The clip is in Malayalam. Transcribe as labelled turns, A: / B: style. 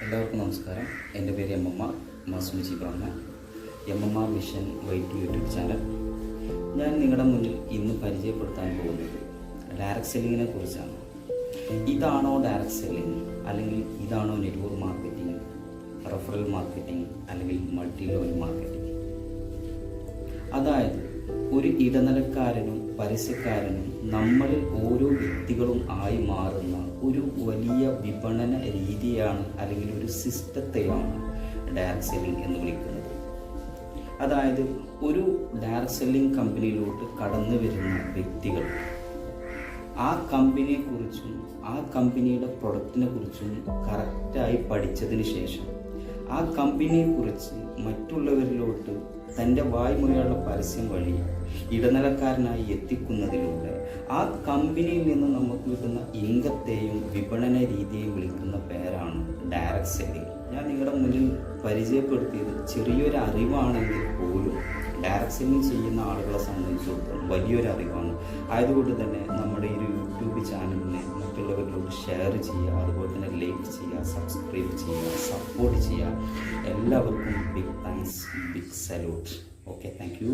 A: എല്ലാവർക്കും നമസ്കാരം. എൻ്റെ പേര് എം.എം.ആർ മാസുമിജി ബ്രഹ്മ, എം.എം.ആർ മിഷൻ വൈറ്റ് യൂട്യൂബ് ചാനൽ. ഞാൻ നിങ്ങളുടെ മുന്നിൽ ഇന്ന് പരിചയപ്പെടുത്താൻ പോകുന്നത് ഡയറക്റ്റ് സെല്ലിങ്ങിനെ കുറിച്ചാണ്. ഇതാണോ ഡയറക്റ്റ് സെല്ലിങ്, അല്ലെങ്കിൽ ഇതാണോ നെറ്റ്വർക്ക് മാർക്കറ്റിംഗ്, റെഫറൽ മാർക്കറ്റിംഗ്, അല്ലെങ്കിൽ മൾട്ടി ലെവൽ മാർക്കറ്റിംഗ്? അതായത് ഒരു ഇടനിലക്കാരനും പരസ്യക്കാരനും നമ്മളിൽ ഓരോ വ്യക്തികളും ആയി മാറുന്ന ഒരു വലിയ വിപണന രീതിയാണ്, അല്ലെങ്കിൽ ഒരു സിസ്റ്റത്തെയാണ് ഡയറക്റ്റ് സെല്ലിംഗ് എന്ന് വിളിക്കുന്നത്. അതായത് ഒരു ഡയറക്റ്റ് സെല്ലിംഗ് കമ്പനിയിലോട്ട് കടന്നു വരുന്ന വ്യക്തികൾ ആ കമ്പനിയെക്കുറിച്ചും ആ കമ്പനിയുടെ പ്രൊഡക്റ്റിനെ കുറിച്ചും കറക്റ്റായി പഠിച്ചതിന് ശേഷം ആ കമ്പനിയെക്കുറിച്ച് മറ്റുള്ളവരിലോട്ട് തൻ്റെ വായ്മൊഴിയുള്ള പരസ്യം വഴി ഇടനിലക്കാരനായി എത്തിക്കുന്നതിലൂടെ ആ കമ്പനിയിൽ നിന്ന് നമുക്ക് കിട്ടുന്ന ഇൻകത്തെയും വിപണന രീതിയെയും വിളിക്കുന്ന പേരാണ് ഡയറക്റ്റ് സെല്ലിംഗ്. ഞാൻ നിങ്ങളുടെ മുന്നിൽ പരിചയപ്പെടുത്തിയത് ചെറിയൊരു അറിവാണെങ്കിൽ പോലും ഡയറക്റ്റ് സെല്ലിംഗ് ചെയ്യുന്ന ആളുകളെ സംബന്ധിച്ചിടത്തോളം വലിയൊരു അറിവാണ്. ആയതുകൊണ്ട് തന്നെ നമ്മുടെ ഈ ഒരു യൂട്യൂബ് ചാനലിനെ മറ്റുള്ളവരിലോട്ട് ഷെയർ ചെയ്യുക, അതുപോലെ തന്നെ ലൈക്ക് ചെയ്യുക, സബ്സ്ക്രൈബ് ചെയ്യുക, സപ്പോർട്ട് ചെയ്യുക. എല്ലാവർക്കും big thanks, big salute. Okay, thank U.